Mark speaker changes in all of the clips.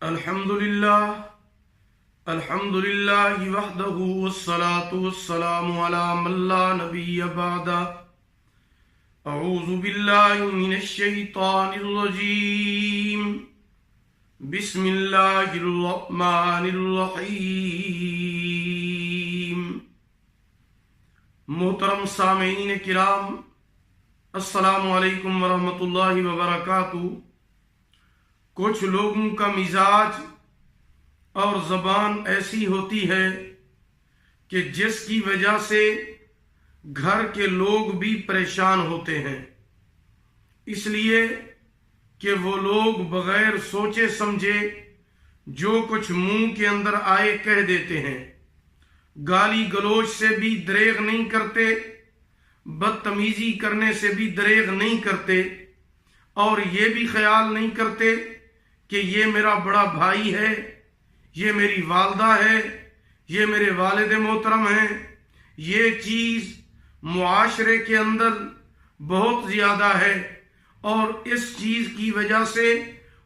Speaker 1: الحمدللہ وحدہ والصلاة والسلام علی من لا نبی بعدہ. اعوذ باللہ من الشیطان الرجیم. بسم اللہ الرحمن الرحیم. محترم سامعین کرام، السلام علیکم ورحمۃ اللہ وبرکاتہ. کچھ لوگوں کا مزاج اور زبان ایسی ہوتی ہے کہ جس کی وجہ سے گھر کے لوگ بھی پریشان ہوتے ہیں، اس لیے کہ وہ لوگ بغیر سوچے سمجھے جو کچھ منہ کے اندر آئے کہہ دیتے ہیں. گالی گلوچ سے بھی دریغ نہیں کرتے، بدتمیزی کرنے سے بھی دریغ نہیں کرتے، اور یہ بھی خیال نہیں کرتے کہ یہ میرا بڑا بھائی ہے، یہ میری والدہ ہے، یہ میرے والد محترم ہیں. یہ چیز معاشرے کے اندر بہت زیادہ ہے اور اس چیز کی وجہ سے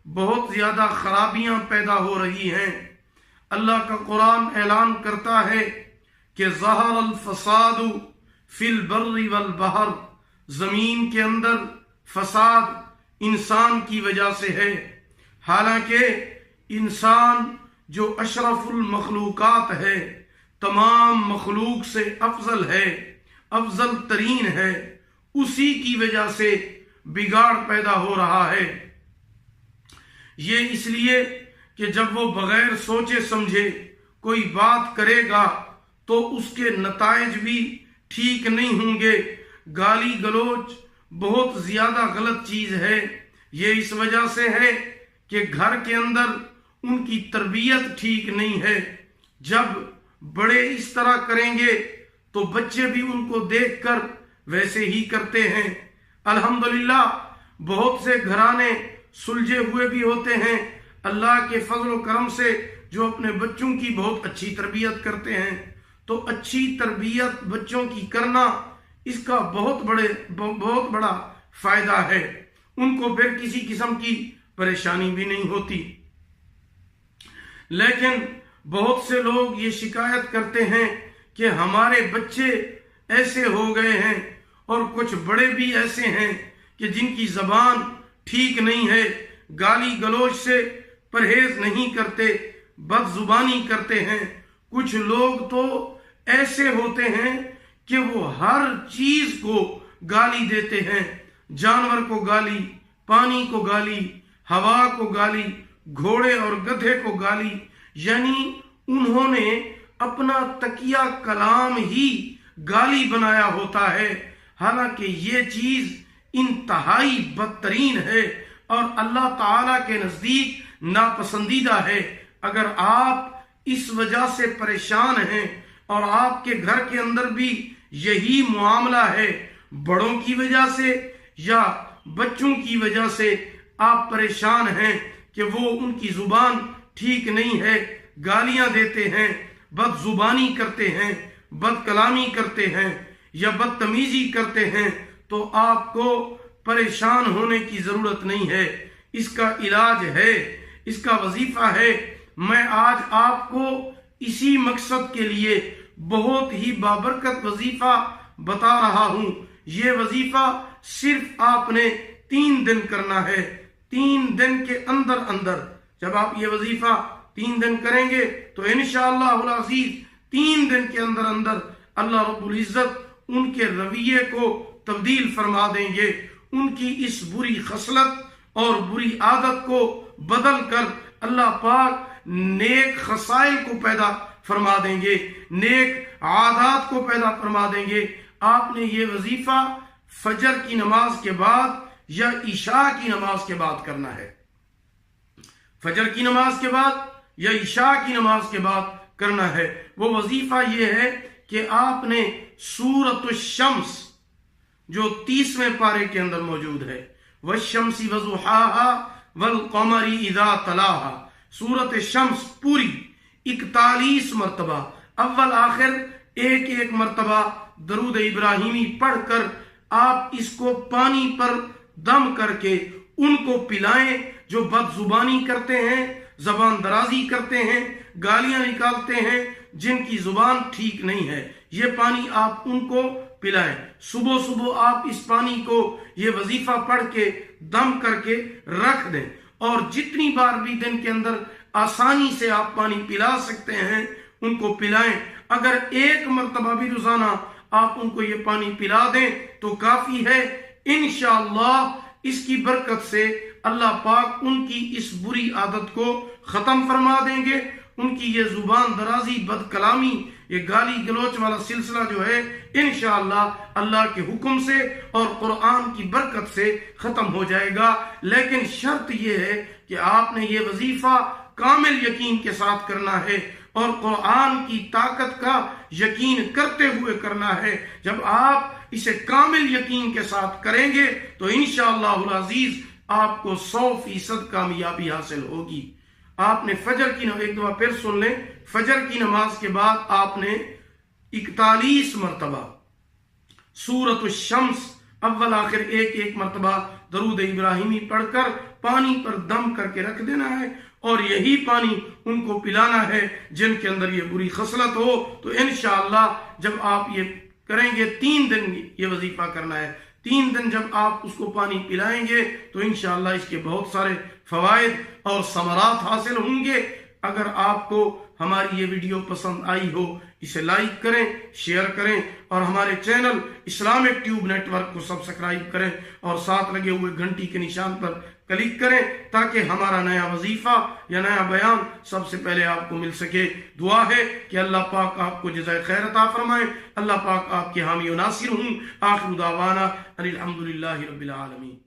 Speaker 1: بہت زیادہ خرابیاں پیدا ہو رہی ہیں. اللہ کا قرآن اعلان کرتا ہے کہ ظہر الفساد فی البر والبحر، زمین کے اندر فساد انسان کی وجہ سے ہے، حالانکہ انسان جو اشرف المخلوقات ہے، تمام مخلوق سے افضل ہے، افضل ترین ہے، اسی کی وجہ سے بگاڑ پیدا ہو رہا ہے. یہ اس لیے کہ جب وہ بغیر سوچے سمجھے کوئی بات کرے گا تو اس کے نتائج بھی ٹھیک نہیں ہوں گے. گالی گلوچ بہت زیادہ غلط چیز ہے. یہ اس وجہ سے ہے کہ گھر کے اندر ان کی تربیت ٹھیک نہیں ہے. جب بڑے اس طرح کریں گے تو بچے بھی ان کو دیکھ کر ویسے ہی کرتے ہیں. الحمدللہ بہت سے گھرانے سلجھے ہوئے بھی ہوتے ہیں اللہ کے فضل و کرم سے، جو اپنے بچوں کی بہت اچھی تربیت کرتے ہیں. تو اچھی تربیت بچوں کی کرنا اس کا بہت بڑا فائدہ ہے. ان کو پھر کسی قسم کی پریشانی بھی نہیں ہوتی. لیکن بہت سے لوگ یہ شکایت کرتے ہیں کہ ہمارے بچے ایسے ہو گئے ہیں، اور کچھ بڑے بھی ایسے ہیں کہ جن کی زبان ٹھیک نہیں ہے، گالی گلوچ سے پرہیز نہیں کرتے، بد زبانی کرتے ہیں. کچھ لوگ تو ایسے ہوتے ہیں کہ وہ ہر چیز کو گالی دیتے ہیں، جانور کو گالی، پانی کو گالی، ہوا کو گالی، گھوڑے اور گدھے کو گالی. یعنی انہوں نے اپنا تکیہ کلام ہی گالی بنایا ہوتا ہے، حالانکہ یہ چیز انتہائی بدترین ہے اور اللہ تعالی کے نزدیک ناپسندیدہ ہے. اگر آپ اس وجہ سے پریشان ہیں اور آپ کے گھر کے اندر بھی یہی معاملہ ہے، بڑوں کی وجہ سے یا بچوں کی وجہ سے آپ پریشان ہیں کہ وہ ان کی زبان ٹھیک نہیں ہے، گالیاں دیتے ہیں، بد زبانی کرتے ہیں، بد کلامی کرتے ہیں یا بدتمیزی کرتے ہیں، تو آپ کو پریشان ہونے کی ضرورت نہیں ہے. اس کا علاج ہے، اس کا وظیفہ ہے. میں آج آپ کو اسی مقصد کے لیے بہت ہی بابرکت وظیفہ بتا رہا ہوں. یہ وظیفہ صرف آپ نے 3 دن کرنا ہے. 3 دن کے اندر جب آپ یہ وظیفہ 3 دن کریں گے تو انشاءاللہ العزیز 3 دن کے اندر اللہ رب العزت ان کے رویے کو تبدیل فرما دیں گے. ان کی اس بری خصلت اور بری عادت کو بدل کر اللہ پاک نیک خصائل کو پیدا فرما دیں گے، نیک عادات کو پیدا فرما دیں گے. آپ نے یہ وظیفہ فجر کی نماز کے بعد یا عشاء کی نماز کے بعد کرنا ہے. فجر کی نماز کے بعد یا عشاء کی نماز کے بعد کرنا ہے. وہ وظیفہ یہ ہے کہ آپ نے سورۃ الشمس جو 30ویں پارے کے اندر موجود ہے، والشمس وضحاها والقمر اذا تلاها، سورۃ شمس پوری 41 مرتبہ اول آخر ایک مرتبہ درود ابراہیمی پڑھ کر آپ اس کو پانی پر دم کر کے ان کو پلائیں جو بد زبانی کرتے ہیں، زبان درازی کرتے ہیں، گالیاں نکالتے ہیں، جن کی زبان ٹھیک نہیں ہے، یہ پانی آپ ان کو پلائیں۔ صبح صبح آپ اس پانی کو یہ وظیفہ پڑھ کے دم کر کے رکھ دیں، اور جتنی بار بھی دن کے اندر آسانی سے آپ پانی پلا سکتے ہیں ان کو پلائیں۔ اگر ایک مرتبہ بھی روزانہ آپ ان کو یہ پانی پلا دیں تو کافی ہے۔ انشاءاللہ اس کی برکت سے اللہ پاک ان کی اس بری عادت کو ختم فرما دیں گے۔ ان کی یہ زبان درازی، بد کلامی، یہ گالی گلوچ والا سلسلہ جو ہے انشاءاللہ اللہ کے حکم سے اور قرآن کی برکت سے ختم ہو جائے گا۔ لیکن شرط یہ ہے کہ آپ نے یہ وظیفہ کامل یقین کے ساتھ کرنا ہے اور قرآن کی طاقت کا یقین کرتے ہوئے کرنا ہے۔ جب آپ اسے کامل یقین کے ساتھ کریں گے تو انشاءاللہ العزیز آپ کو 100% کامیابی حاصل ہوگی۔ آپ نے فجر کی ایک دفعہ پھر سن لیں، فجر کی نماز کے بعد آپ نے 41 مرتبہ سورۃ الشمس اول آخر ایک مرتبہ درود ابراہیمی پڑھ کر پانی پر دم کر کے رکھ دینا ہے، اور یہی پانی ان کو پلانا ہے جن کے اندر یہ بری خصلت ہو۔ تو انشاءاللہ جب آپ یہ کریں گے، 3 دن یہ وظیفہ کرنا ہے، 3 دن جب آپ اس کو پانی پلائیں گے تو انشاءاللہ اس کے بہت سارے فوائد اور ثمرات حاصل ہوں گے۔ اگر آپ کو ہماری یہ ویڈیو پسند آئی ہو اسے لائک کریں، شیئر کریں، اور ہمارے channel Islamic Tube Network کو سبسکرائب کریں اور ساتھ لگے ہوئے گھنٹی کے نشان پر کلک کریں تاکہ ہمارا نیا وظیفہ یا نیا بیان سب سے پہلے آپ کو مل سکے۔ دعا ہے کہ اللہ پاک آپ کو جزائے خیر عطا فرمائے، اللہ پاک آپ کے حامی و ناصر ہوں۔ آخر دعوانا الحمدللہ رب العالمین۔